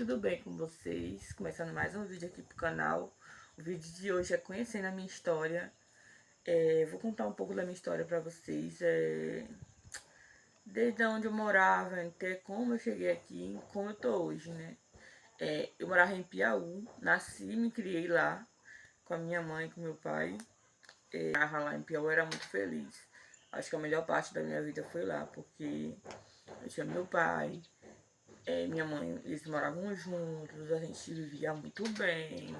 tudo bem com vocês? Começando mais um vídeo aqui pro canal. O vídeo de hoje é conhecendo a minha história. Vou contar um pouco da minha história pra vocês. Desde onde eu morava, até como eu cheguei aqui, como eu tô hoje, né? Eu morava em Piauí, nasci e me criei lá com a minha mãe e com meu pai. Morava lá em Piauí, eu era muito feliz. Acho que a melhor parte da minha vida foi lá, porque eu tinha meu pai, minha mãe, eles moravam juntos, a gente vivia muito bem.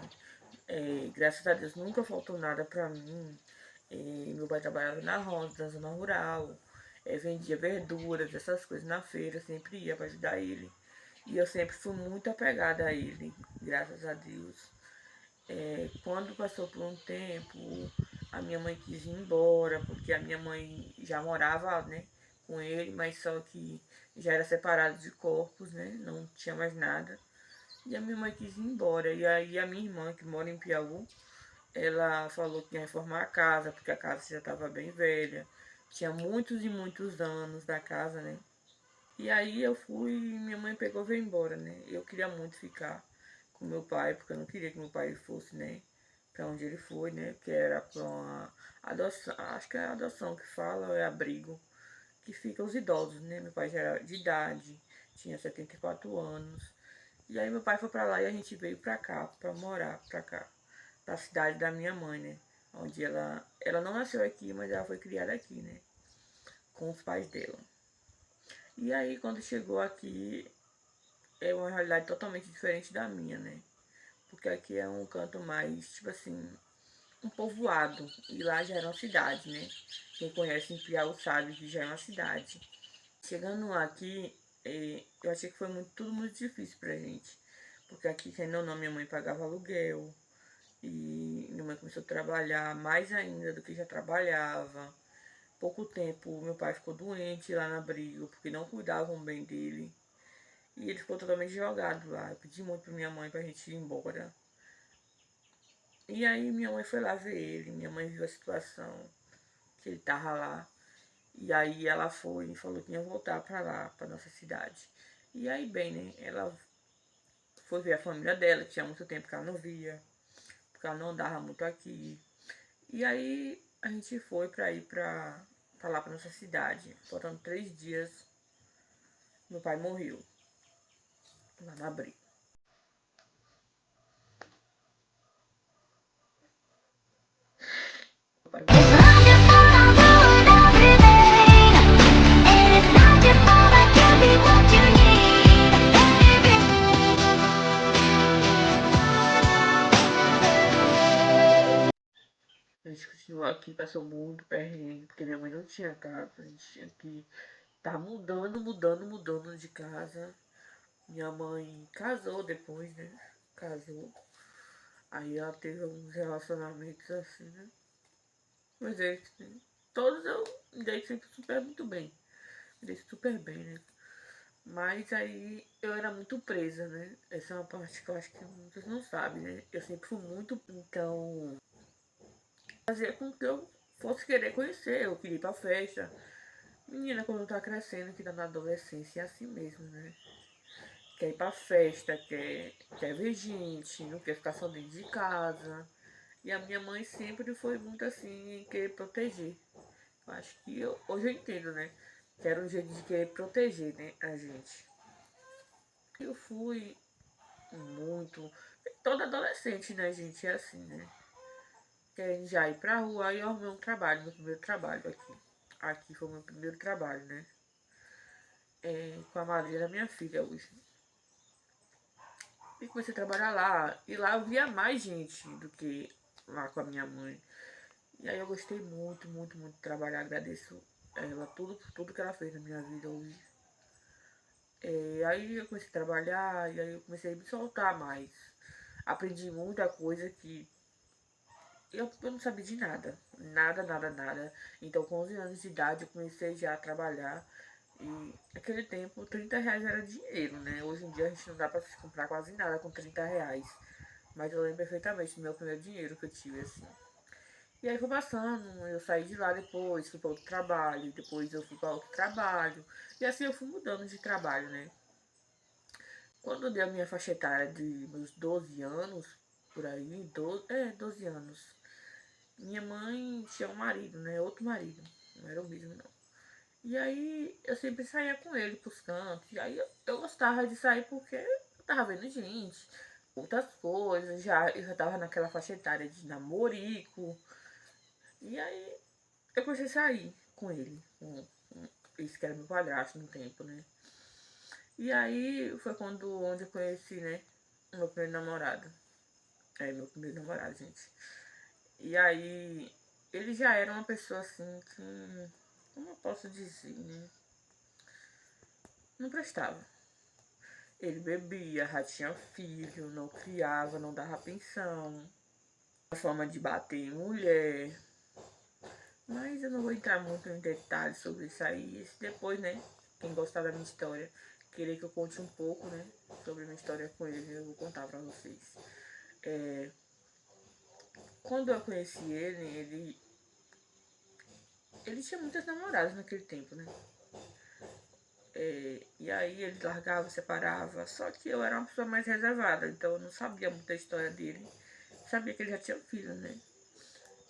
Graças a Deus nunca faltou nada pra mim. Meu pai trabalhava na roça, na zona rural, vendia verduras, essas coisas na feira, sempre ia pra ajudar ele. E eu sempre fui muito apegada a ele, graças a Deus. Quando passou por um tempo, a minha mãe quis ir embora, porque a minha mãe já morava, né, com ele, mas só que já era separado de corpos, né, não tinha mais nada. E a minha mãe quis ir embora. E aí a minha irmã, que mora em Piauí, ela falou que ia reformar a casa, porque a casa já estava bem velha. Tinha muitos e muitos anos da casa, né? E aí eu fui e minha mãe pegou e veio embora, né? Eu queria muito ficar com meu pai, porque eu não queria que meu pai fosse, né? Pra onde ele foi, né? Que era pra uma adoção, acho que é adoção que fala, ou é abrigo, que fica os idosos, né? Meu pai já era de idade, tinha 74 anos. E aí meu pai foi pra lá e a gente veio pra cá, pra morar pra cá, pra cidade da minha mãe, né? Onde ela não nasceu aqui, mas ela foi criada aqui, né? Com os pais dela. E aí quando chegou aqui, é uma realidade totalmente diferente da minha, né? Porque aqui é um canto mais, tipo assim, um povoado. E lá já era uma cidade, né? Quem conhece em Piauí sabe que já é uma cidade. Chegando aqui, eu achei que foi tudo muito difícil pra gente. Porque aqui, querendo ou não, minha mãe pagava aluguel. E minha mãe começou a trabalhar mais ainda do que já trabalhava. Pouco tempo, meu pai ficou doente lá na abrigo, porque não cuidavam bem dele. E ele ficou totalmente jogado lá. Eu pedi muito pra minha mãe pra gente ir embora. E aí minha mãe foi lá ver ele. Minha mãe viu a situação, que ele tava lá. E aí ela foi e falou que ia voltar pra lá, pra nossa cidade. E aí, bem, né? Ela foi ver a família dela, que tinha muito tempo que ela não via, porque ela não andava muito aqui. E aí a gente foi pra ir pra lá, pra nossa cidade. Faltando 3 dias, meu pai morreu lá na abrigo. Meu pai morreu. A gente continuou aqui, passou muito perrengue, porque minha mãe não tinha casa. A gente tinha que tá mudando de casa. Minha mãe casou depois, né? Casou. Aí ela teve alguns relacionamentos assim, né? Mas todos eu me dei sempre super muito bem. Me dei super bem, né? Mas aí eu era muito presa, né? Essa é uma parte que eu acho que muitos não sabem, né? Eu sempre fui muito. Então, fazia com que eu fosse querer conhecer. Eu queria ir pra festa. Menina, quando tá crescendo, que tá na adolescência, é assim mesmo, né? Quer ir pra festa, quer ver gente, não quer ficar só dentro de casa. E a minha mãe sempre foi muito assim, em querer proteger. Eu acho que hoje eu entendo, né? Que era um jeito de querer proteger, né, a gente. Eu fui muito. Toda adolescente, né, gente? É assim, né? Querendo já ir pra rua, aí eu arrumei um trabalho, meu primeiro trabalho aqui. Aqui foi o meu primeiro trabalho, né? Com a madrinha da minha filha hoje. E comecei a trabalhar lá. E lá eu via mais gente do que lá com a minha mãe. E aí eu gostei muito, muito, muito de trabalhar. Agradeço ela por tudo que ela fez na minha vida hoje. Aí eu comecei a trabalhar e aí eu comecei a me soltar mais. Aprendi muita coisa que eu não sabia de nada. Nada, nada, nada. Então com 11 anos de idade eu comecei já a trabalhar. E naquele tempo 30 reais era dinheiro, né? Hoje em dia a gente não dá pra se comprar quase nada com 30 reais. Mas eu lembro perfeitamente do meu primeiro dinheiro que eu tive, assim. E aí foi passando, eu saí de lá depois, fui para outro trabalho, depois eu fui para outro trabalho. E assim eu fui mudando de trabalho, né? Quando deu a minha faixa etária de meus 12 anos, por aí, 12 anos, minha mãe tinha um marido, né? Outro marido, não era o mesmo, não. E aí eu sempre saía com ele pros cantos. E aí eu gostava de sair porque eu tava vendo gente, outras coisas, eu já tava naquela faixa etária de namorico. E aí eu comecei a sair com ele, com esse que era meu padrasto no tempo, né? E aí foi onde eu conheci, né, o meu primeiro namorado. É, meu primeiro namorado, gente. E aí ele já era uma pessoa assim que, como eu posso dizer, né? Não prestava. Ele bebia, já tinha filho, não criava, não dava pensão. A forma de bater em mulher. Mas eu não vou entrar muito em detalhes sobre isso aí. Depois, né? Quem gostar da minha história, querer que eu conte um pouco, né? Sobre a minha história com ele, eu vou contar pra vocês. Quando eu conheci ele tinha muitas namoradas naquele tempo, né? E aí ele largava, separava. Só que eu era uma pessoa mais reservada, então eu não sabia muito da história dele. Sabia que ele já tinha filho, né?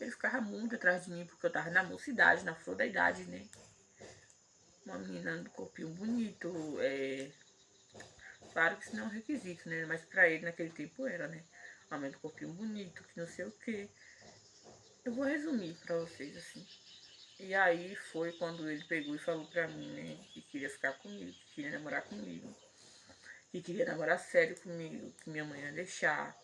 Ele ficava muito atrás de mim, porque eu tava na mocidade, na flor da idade, né? Uma menina do corpinho bonito, claro que isso não é um requisito, né? Mas pra ele naquele tempo era, né? Uma menina do corpinho bonito, que não sei o quê. Eu vou resumir pra vocês, assim. E aí foi quando ele pegou e falou pra mim, né? Que queria ficar comigo, que queria namorar comigo. Que queria namorar sério comigo, que minha mãe ia deixar.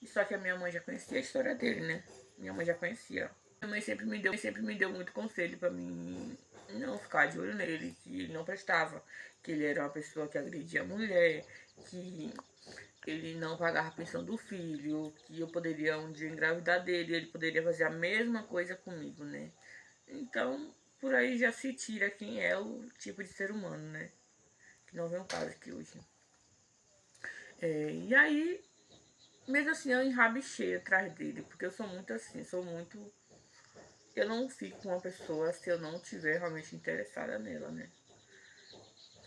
E só que a minha mãe já conhecia a história dele, né? Minha mãe já conhecia. Minha mãe sempre me deu muito conselho pra mim não ficar de olho nele, que ele não prestava, que ele era uma pessoa que agredia a mulher, que ele não pagava a pensão do filho, que eu poderia um dia engravidar dele, ele poderia fazer a mesma coisa comigo, né? Então, por aí já se tira quem é o tipo de ser humano, né? Que não vem um caso aqui hoje. E aí, mesmo assim, eu enrabixei atrás dele, porque eu sou muito assim, sou muito. Eu não fico com uma pessoa se eu não estiver realmente interessada nela, né?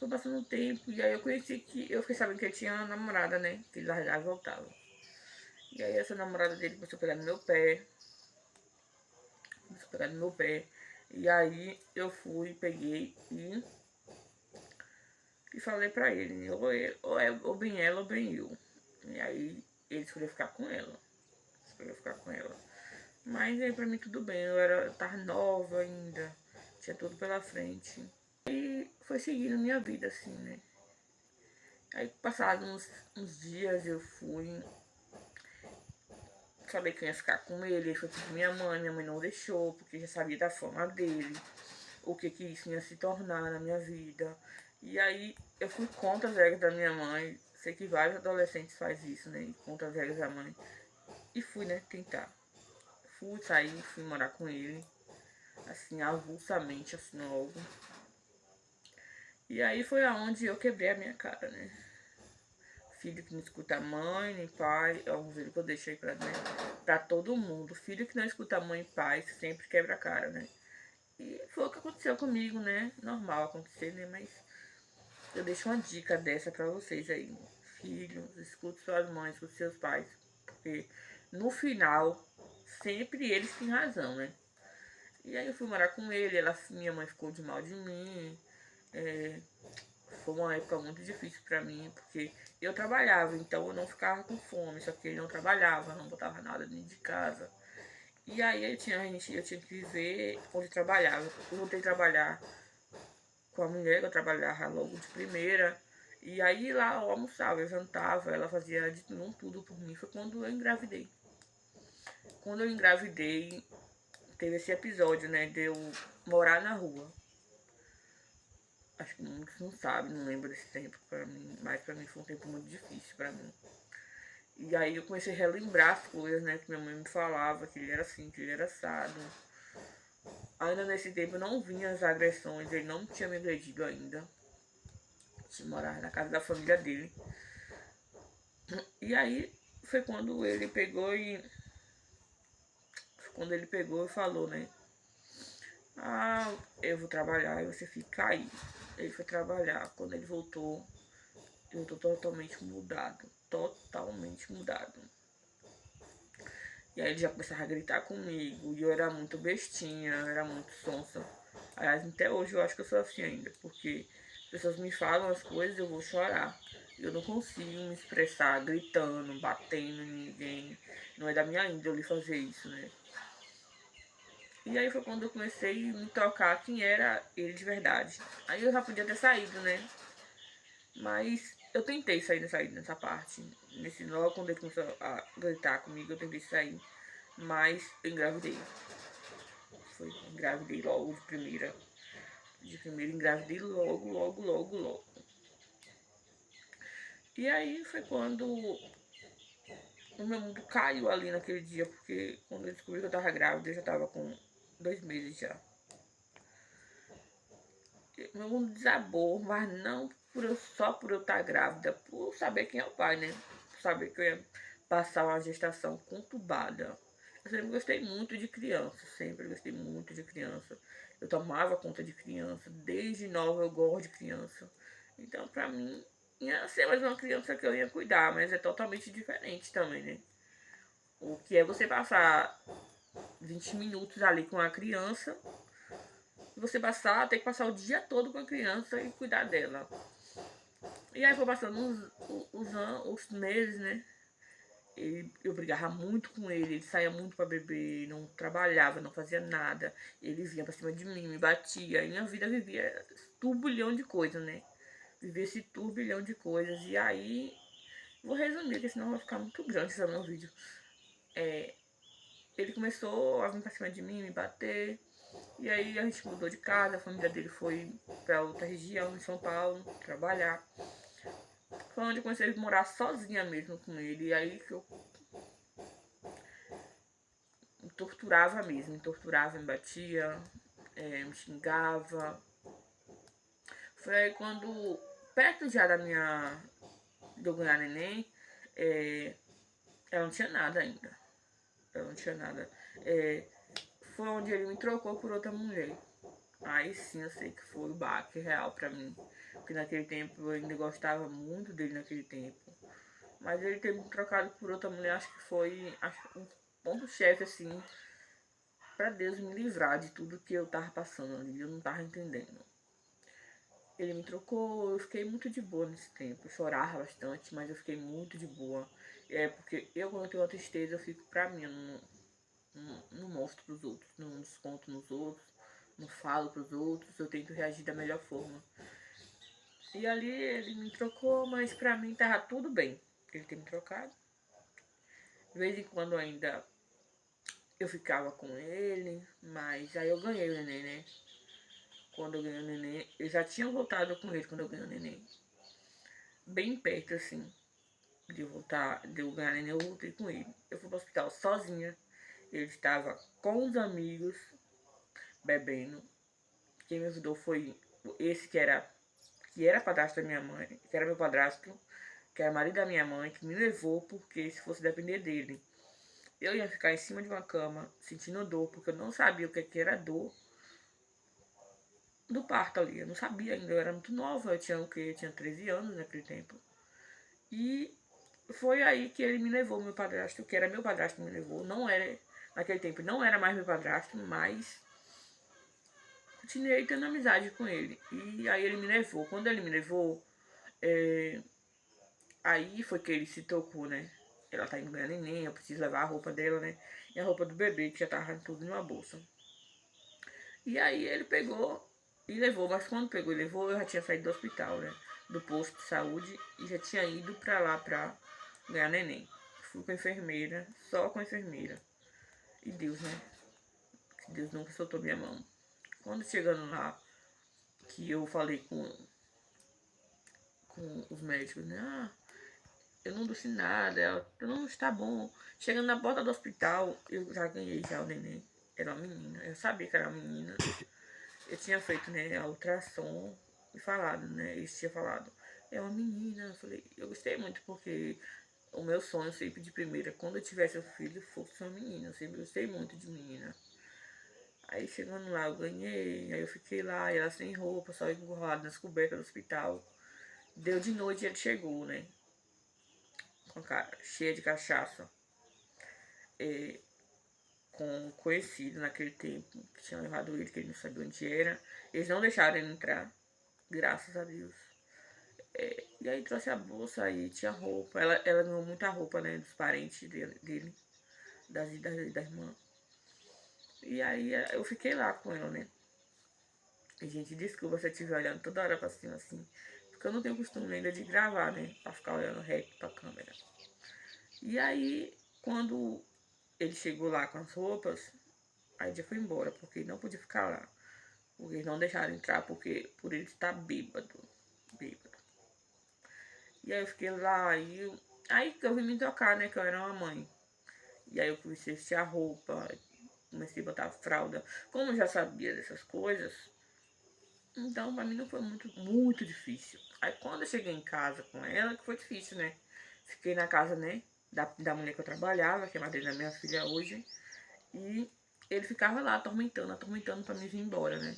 Foi passando um tempo, e aí eu fiquei sabendo que ele tinha uma namorada, né? Que ele largava e voltava. E aí essa namorada dele começou a pegar no meu pé, e aí eu fui, peguei e falei pra ele, ou bem ela ou bem eu. E aí ele escolheu ficar com ela. Mas aí pra mim tudo bem, eu tava nova ainda, tinha tudo pela frente. E foi seguindo minha vida assim, né? Aí passados uns dias eu fui, falei que eu ia ficar com ele foi com minha mãe não deixou, porque já sabia da forma dele, o que isso ia se tornar na minha vida. E aí eu fui contra as regras da minha mãe, sei que vários adolescentes fazem isso, né? Contra as regras da mãe. E fui, né, tentar. Fui sair, fui morar com ele, assim, avulsamente, assim, logo. E aí foi aonde eu quebrei a minha cara, né? Filho que não escuta a mãe, nem pai, é um conselho que eu deixei pra todo mundo. Filho que não escuta a mãe e pai sempre quebra a cara, né? E foi o que aconteceu comigo, né? Normal acontecer, né? Mas eu deixo uma dica dessa pra vocês aí. Filhos, escute suas mães, escute seus pais. Porque no final, sempre eles têm razão, né? E aí eu fui morar com ele, minha mãe ficou de mal de mim. Foi uma época muito difícil pra mim, porque eu trabalhava, então eu não ficava com fome, só que ele não trabalhava, não botava nada dentro de casa. E aí eu tinha que viver onde eu trabalhava. Eu voltei a trabalhar com a mulher, que eu trabalhava logo de primeira. E aí lá eu almoçava, eu jantava, ela fazia de tudo por mim. Foi quando eu engravidei. Quando eu engravidei, teve esse episódio, né, de eu morar na rua. Acho que muitos não sabem, não lembro desse tempo pra mim, mas pra mim foi um tempo muito difícil pra mim. E aí eu comecei a relembrar as coisas, né, que minha mãe me falava, que ele era assim, que ele era assado. Ainda nesse tempo eu não vinha as agressões, ele não tinha me agredido ainda. Eu morava na casa da família dele. E aí foi quando ele pegou e falou, né? Eu vou trabalhar e você fica aí. Ele foi trabalhar. Quando ele voltou, eu tô totalmente mudado. Totalmente mudado. E aí ele já começava a gritar comigo. E eu era muito bestinha, eu era muito sonsa. Aliás, até hoje eu acho que eu sou assim ainda. Porque as pessoas me falam as coisas e eu vou chorar. Eu não consigo me expressar gritando, batendo em ninguém. Não é da minha índole fazer isso, né? E aí foi quando eu comecei a me tocar quem era ele de verdade. Aí eu já podia ter saído, né? Mas eu tentei sair nessa parte. Logo quando ele começou a gritar comigo, eu tentei sair. Mas eu engravidei. Engravidei logo de primeira. De primeira engravidei logo. E aí foi quando o meu mundo caiu ali naquele dia, porque quando eu descobri que eu tava grávida, eu já tava com 2 meses já. Meu mundo desabou, mas não só por eu estar grávida, por saber quem é o pai, né? Por saber que eu ia passar uma gestação conturbada. Eu sempre gostei muito de criança, sempre gostei muito de criança. Eu tomava conta de criança, desde nova eu gosto de criança. Então, pra mim, ia ser mais uma criança que eu ia cuidar, mas é totalmente diferente também, né? O que é você passar 20 minutos ali com a criança, e você ter que passar o dia todo com a criança e cuidar dela. E aí foi passando os meses, né? Eu brigava muito com ele saía muito pra beber, não trabalhava, não fazia nada. Ele vinha pra cima de mim, me batia. E minha vida vivia turbilhão de coisas, né? Vivia esse turbilhão de coisas. E aí, vou resumir, porque senão vai ficar muito grande esse meu vídeo. Ele começou a vir pra cima de mim, me bater. E aí a gente mudou de casa, a família dele foi pra outra região, em São Paulo, trabalhar. Foi onde eu comecei a morar sozinha mesmo com ele. E aí que eu me torturava mesmo, me batia, me xingava. Foi aí quando, perto já de eu ganhar neném, ela não tinha nada ainda. Ela não tinha nada. Foi onde ele me trocou por outra mulher. Aí sim eu sei que foi o baque real pra mim. Porque naquele tempo eu ainda gostava muito dele naquele tempo. Mas ele ter me trocado por outra mulher, acho que foi um ponto-chefe, assim, pra Deus me livrar de tudo que eu tava passando ali. Eu não tava entendendo. Ele me trocou, eu fiquei muito de boa nesse tempo. Eu chorava bastante, mas eu fiquei muito de boa. Porque eu, quando eu tenho uma tristeza, eu fico pra mim. Eu não mostro pros outros, não desconto nos outros, não falo pros outros. Eu tento reagir da melhor forma. E ali ele me trocou, mas pra mim tava tudo bem. Ele ter me trocado. De vez em quando ainda eu ficava com ele, mas aí eu ganhei o neném, né? Quando eu ganhei o neném, eu já tinha voltado com ele quando eu ganhei o neném. Bem perto, assim, de eu ganhar neném, eu voltei com ele. Eu fui pro hospital sozinha. Ele estava com os amigos, bebendo. Quem me ajudou foi esse que era padrasto da minha mãe, que era meu padrasto, que era marido da minha mãe, que me levou, porque se fosse depender dele, eu ia ficar em cima de uma cama, sentindo dor, porque eu não sabia o que era dor do parto ali. Eu não sabia ainda, eu era muito nova, eu tinha o quê? Eu tinha 13 anos naquele tempo. E foi aí que ele me levou, meu padrasto, que era meu padrasto, me levou. Não era, naquele tempo, não era mais meu padrasto, mas continuei tendo amizade com ele. E aí ele me levou. Quando ele me levou, aí foi que ele se tocou, né? Ela tá indo ganhar neném, eu preciso levar a roupa dela, né? E a roupa do bebê, que já tava tudo em uma bolsa. E aí ele pegou e levou, mas quando pegou e levou, eu já tinha saído do hospital, né? Do posto de saúde e já tinha ido pra lá pra ganhar neném. Fui com a enfermeira, só com a enfermeira. E Deus, né? Deus nunca soltou minha mão. Quando chegando lá, que eu falei com os médicos, né? Ah, eu não disse nada. Ela, não, está bom. Chegando na porta do hospital, eu já ganhei já o neném. Era uma menina. Eu sabia que era uma menina. Eu tinha feito, né, a ultrassom e falado, né? Eles tinham falado, é uma menina. Eu falei, eu gostei muito porque o meu sonho sempre de primeira, quando eu tivesse um filho, fosse uma menina. Eu sempre gostei muito de menina. Aí chegando lá, eu ganhei, aí eu fiquei lá, e ela sem roupa, só enrolada nas cobertas do hospital. Deu de noite e ele chegou, né? Com a cara cheia de cachaça. Com um conhecido naquele tempo, que tinha levado ele, que ele não sabia onde era. Eles não deixaram ele entrar, graças a Deus. E aí trouxe a bolsa e tinha roupa. Ela ganhou muita roupa, né, dos parentes dele da irmã. E aí eu fiquei lá com ela, né? E, gente, desculpa se eu estiver olhando toda hora pra cima assim. Porque eu não tenho costume ainda de gravar, né? Pra ficar olhando reto pra câmera. E aí, quando ele chegou lá com as roupas, aí já foi embora, porque não podia ficar lá. Porque eles não deixaram entrar, porque por ele estar bêbado. Bêbado. E aí eu fiquei lá, aí eu vim me trocar, né? Que eu era uma mãe. E aí eu comecei a vestir a roupa, comecei a botar a fralda. Como eu já sabia dessas coisas, então pra mim não foi muito difícil. Aí quando eu cheguei em casa com ela, que foi difícil, né? Fiquei na casa, né? Da mulher que eu trabalhava, que é a madrinha da minha filha hoje. E ele ficava lá atormentando pra me vir embora, né?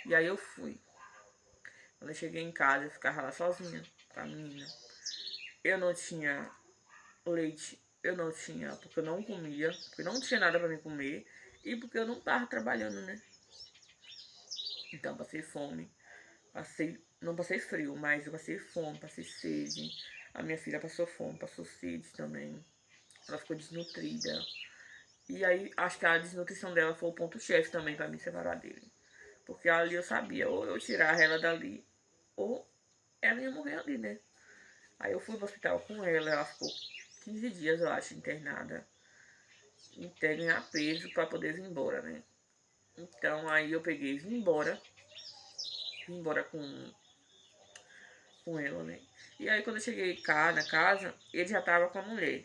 E aí eu fui. Quando eu cheguei em casa, eu ficava lá sozinha com a menina. Eu não tinha leite, eu não tinha, porque eu não comia, porque não tinha nada pra mim comer e porque eu não tava trabalhando, né? Então passei fome, não passei frio, mas eu passei fome, passei sede. A minha filha passou fome, passou sede também. Ela ficou desnutrida. E aí acho que a desnutrição dela foi o ponto-chefe também pra me separar dele. Porque ali eu sabia, ou eu tirar ela dali, ou ela ia morrer ali, né? Aí eu fui pro hospital com ela ficou 15 dias, eu acho, internada. Até ganhar peso pra poder vir embora, né? Então aí eu peguei e vim embora com ela, né? E aí quando eu cheguei cá na casa, ele já tava com a mulher,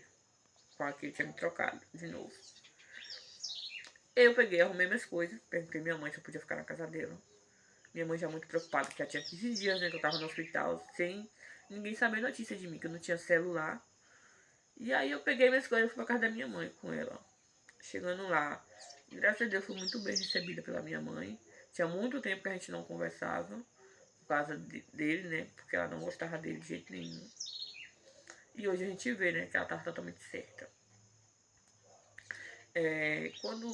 com a que ele tinha me trocado de novo. Eu peguei, arrumei minhas coisas, perguntei minha mãe se eu podia ficar na casa dela. Minha mãe já muito preocupada, porque já tinha 15 dias, né, que eu tava no hospital, sem ninguém saber notícia de mim, que eu não tinha celular. E aí eu peguei minhas coisas e fui pra casa da minha mãe com ela. Chegando lá, graças a Deus fui muito bem recebida pela minha mãe. Tinha muito tempo que a gente não conversava, por causa dele, né? Porque ela não gostava dele de jeito nenhum. E hoje a gente vê, né, que ela estava totalmente certa. Quando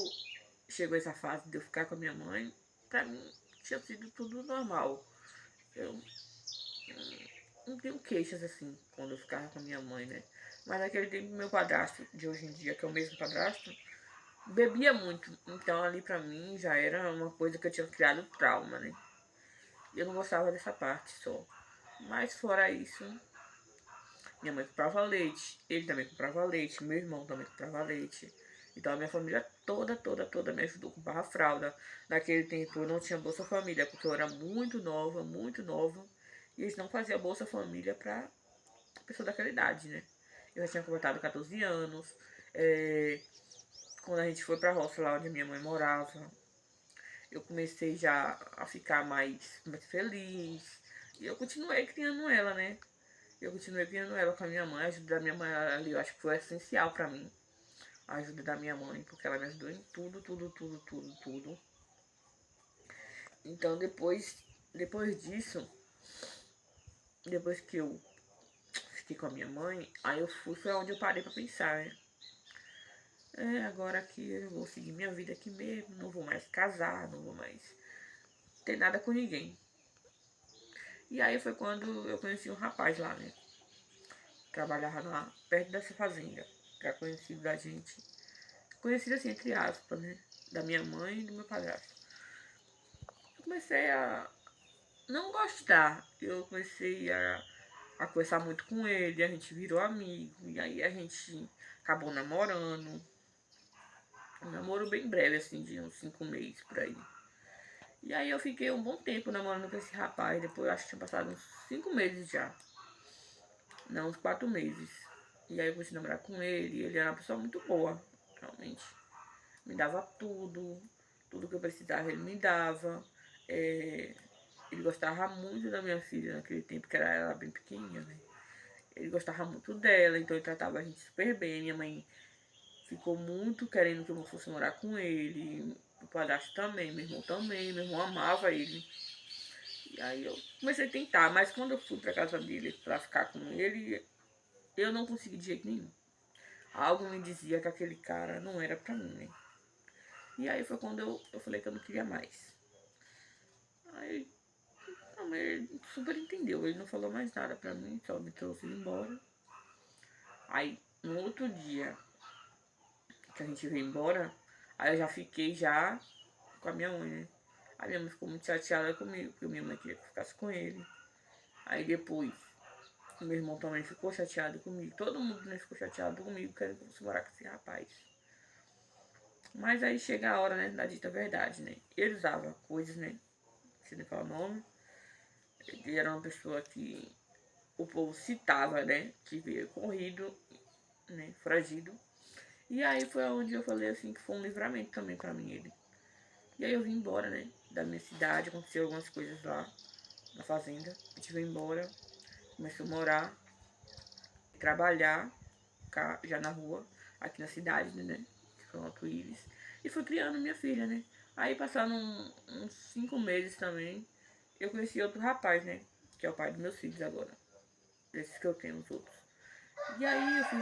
chegou essa fase de eu ficar com a minha mãe, pra mim tinha sido tudo normal. Eu não tenho queixas assim quando eu ficava com a minha mãe, né? Mas naquele tempo meu padrasto de hoje em dia, que é o mesmo padrasto, bebia muito. Então ali pra mim já era uma coisa que eu tinha criado trauma, né? Eu não gostava dessa parte só. Mas fora isso, minha mãe comprava leite, ele também comprava leite, meu irmão também comprava leite. Então a minha família toda me ajudou, comprava fralda. Naquele tempo eu não tinha Bolsa Família, porque eu era muito nova. E eles não faziam Bolsa Família pra pessoa daquela idade, né? Eu já tinha completado 14 anos. Quando a gente foi pra roça, lá onde minha mãe morava, eu comecei já a ficar mais feliz. E eu continuei criando ela, né? Eu continuei criando ela com a minha mãe. A ajuda da minha mãe ali, eu acho que foi essencial pra mim. A ajuda da minha mãe, porque ela me ajudou em tudo. Então depois disso, depois que eu fiquei com a minha mãe, aí foi onde eu parei pra pensar, né? Agora aqui eu vou seguir minha vida aqui mesmo, não vou mais casar, não vou mais ter nada com ninguém. E aí foi quando eu conheci um rapaz lá, né? Trabalhava lá, perto dessa fazenda. Era conhecido da gente. Conhecido assim, entre aspas, né? Da minha mãe e do meu padrasto. Eu comecei a não gostar. Eu comecei a conversar muito com ele, a gente virou amigo. E aí a gente acabou namorando. Um namoro bem breve, assim, de uns 5 meses por aí. E aí eu fiquei um bom tempo namorando com esse rapaz. Depois eu acho que tinha passado uns 5 meses já. Não, uns 4 meses. E aí eu comecei a namorar com ele. E ele era uma pessoa muito boa, realmente. Me dava tudo que eu precisava ele me dava. Ele gostava muito da minha filha naquele tempo, que ela bem pequenininha, né? Ele gostava muito dela, então ele tratava a gente super bem. Minha mãe ficou muito querendo que eu fosse morar com ele. O padrasto também, meu irmão também. Meu irmão amava ele. E aí eu comecei a tentar, mas quando eu fui pra casa dele pra ficar com ele, eu não consegui de jeito nenhum. Algo me dizia que aquele cara não era pra mim, né? E aí foi quando eu falei que eu não queria mais. Aí não, ele super entendeu, ele não falou mais nada pra mim, só me trouxe embora. Aí no outro dia que a gente veio embora, aí eu já fiquei já com a minha mãe, né? A minha mãe ficou muito chateada comigo, porque minha mãe queria que eu ficasse com ele. Aí depois, meu irmão também ficou chateado comigo. Todo mundo, né, ficou chateado comigo, querendo que eu fosse morar com esse rapaz. Mas aí chega a hora, né, da dita verdade, né? Ele usava coisas, né? Se não falar o nome. Ele era uma pessoa que o povo citava, né? Que veio corrido, né? Foragido. E aí foi onde eu falei assim que foi um livramento também pra mim ele. E aí eu vim embora, né? Da minha cidade, aconteceu algumas coisas lá na fazenda. A gente veio embora, comecei a morar, trabalhar cá, já na rua, aqui na cidade, né? Pronto, Iris. E fui criando minha filha, né? Aí passaram uns 5 meses também, eu conheci outro rapaz, né? Que é o pai dos meus filhos agora. Desses que eu tenho, os outros. E aí eu fui